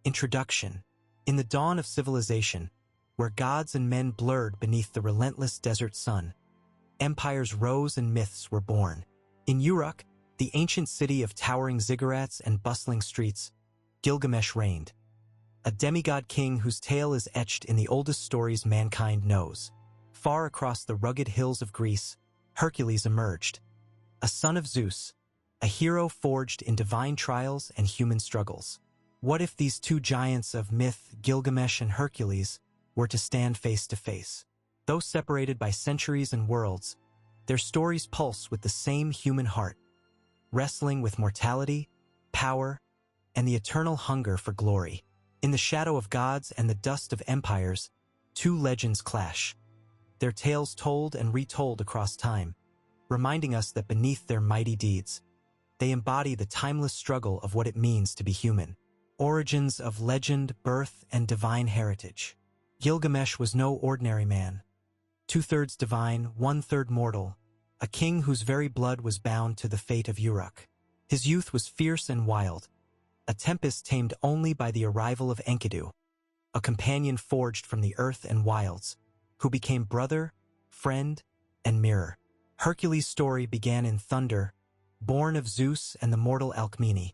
Introduction. In the dawn of civilization, where gods and men blurred beneath the relentless desert sun, empires rose and myths were born. In Uruk, the ancient city of towering ziggurats and bustling streets, Gilgamesh reigned. A demigod king whose tale is etched in the oldest stories mankind knows. Far across the rugged hills of Greece, Hercules emerged. A son of Zeus, a hero forged in divine trials and human struggles. What if these two giants of myth, Gilgamesh and Hercules, were to stand face to face? Though separated by centuries and worlds, their stories pulse with the same human heart, wrestling with mortality, power, and the eternal hunger for glory. In the shadow of gods and the dust of empires, two legends clash, their tales told and retold across time, reminding us that beneath their mighty deeds, they embody the timeless struggle of what it means to be human. Origins of legend, birth, and divine heritage. Gilgamesh was no ordinary man. 2/3 divine, 1/3 mortal, a king whose very blood was bound to the fate of Uruk. His youth was fierce and wild, a tempest tamed only by the arrival of Enkidu, a companion forged from the earth and wilds, who became brother, friend, and mirror. Hercules' story began in thunder, born of Zeus and the mortal Alcmene,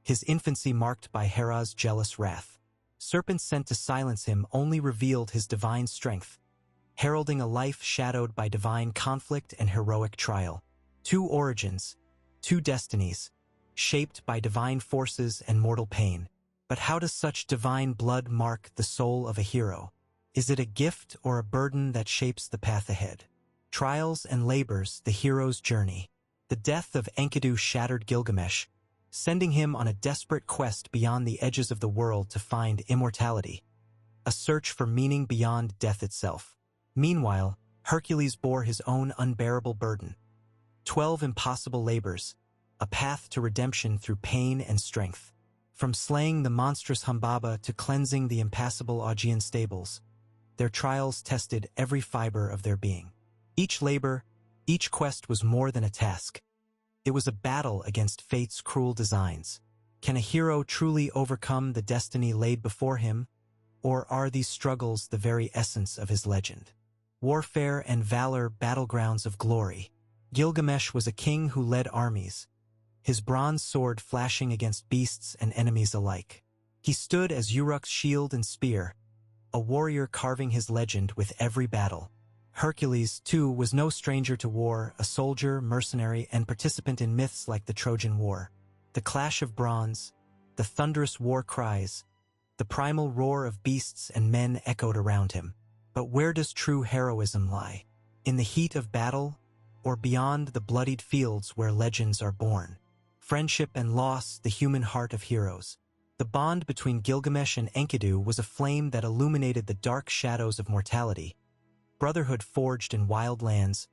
his infancy marked by Hera's jealous wrath. Serpents sent to silence him only revealed his divine strength, heralding a life shadowed by divine conflict and heroic trial. Two origins, two destinies, shaped by divine forces and mortal pain. But how does such divine blood mark the soul of a hero? Is it a gift or a burden that shapes the path ahead? Trials and labors, the hero's journey. The death of Enkidu shattered Gilgamesh, sending him on a desperate quest beyond the edges of the world to find immortality, a search for meaning beyond death itself. Meanwhile, Hercules bore his own unbearable burden. 12 impossible labors, a path to redemption through pain and strength. From slaying the monstrous Humbaba to cleansing the impassable Augean stables, their trials tested every fiber of their being. Each labor, each quest was more than a task. It was a battle against fate's cruel designs. Can a hero truly overcome the destiny laid before him, or are these struggles the very essence of his legend? Warfare and valor, battlegrounds of glory. Gilgamesh was a king who led armies, his bronze sword flashing against beasts and enemies alike. He stood as Uruk's shield and spear, a warrior carving his legend with every battle. Hercules, too, was no stranger to war, a soldier, mercenary, and participant in myths like the Trojan War. The clash of bronze, the thunderous war cries, the primal roar of beasts and men echoed around him. But where does true heroism lie? In the heat of battle, or beyond the bloodied fields where legends are born? Friendship and loss, the human heart of heroes. The bond between Gilgamesh and Enkidu was a flame that illuminated the dark shadows of mortality. Brotherhood forged in wild lands,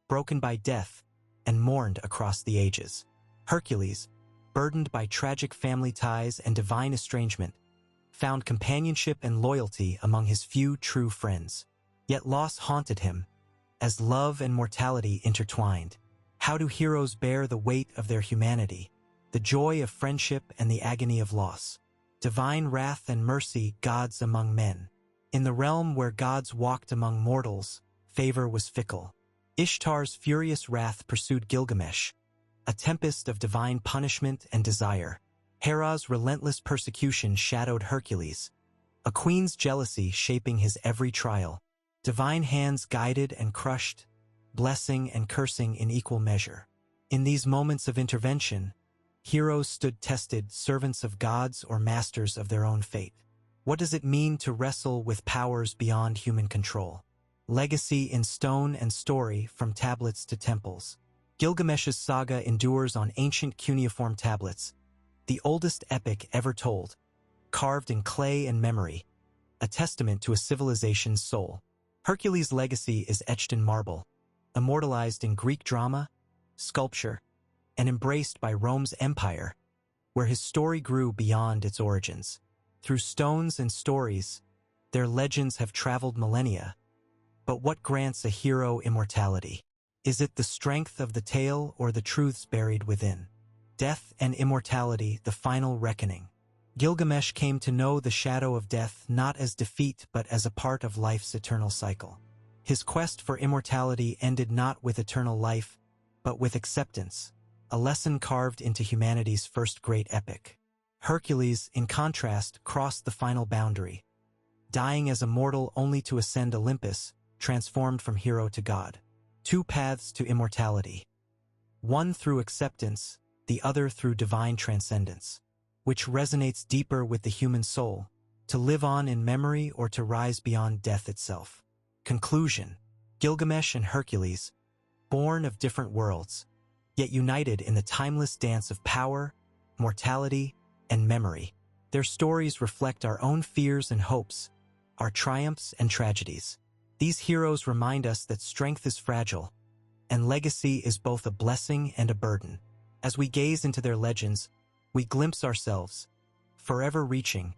broken by death, and mourned across the ages. Hercules, burdened by tragic family ties and divine estrangement, found companionship and loyalty among his few true friends. Yet loss haunted him, as love and mortality intertwined. How do heroes bear the weight of their humanity, the joy of friendship and the agony of loss? Divine wrath and mercy, gods among men. In the realm where gods walked among mortals, favor was fickle. Ishtar's furious wrath pursued Gilgamesh, a tempest of divine punishment and desire. Hera's relentless persecution shadowed Hercules, a queen's jealousy shaping his every trial. Divine hands guided and crushed, blessing and cursing in equal measure. In these moments of intervention, heroes stood tested, servants of gods or masters of their own fate. What does it mean to wrestle with powers beyond human control? Legacy in stone and story from tablets to temples. Gilgamesh's saga endures on ancient cuneiform tablets, the oldest epic ever told, carved in clay and memory, a testament to a civilization's soul. Hercules' legacy is etched in marble, immortalized in Greek drama, sculpture, and embraced by Rome's empire, where his story grew beyond its origins. Through stones and stories, their legends have traveled millennia. But what grants a hero immortality? Is it the strength of the tale or the truths buried within? Death and immortality, the final reckoning. Gilgamesh came to know the shadow of death not as defeat but as a part of life's eternal cycle. His quest for immortality ended not with eternal life, but with acceptance, a lesson carved into humanity's first great epic. Hercules, in contrast, crossed the final boundary, dying as a mortal only to ascend Olympus, transformed from hero to god. Two paths to immortality. One through acceptance, the other through divine transcendence, which resonates deeper with the human soul, to live on in memory or to rise beyond death itself. Conclusion: Gilgamesh and Hercules, born of different worlds, yet united in the timeless dance of power, mortality, and memory. Their stories reflect our own fears and hopes, our triumphs and tragedies. These heroes remind us that strength is fragile, and legacy is both a blessing and a burden. As we gaze into their legends, we glimpse ourselves, forever reaching,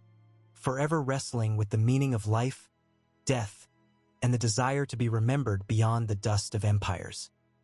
forever wrestling with the meaning of life, death, and the desire to be remembered beyond the dust of empires.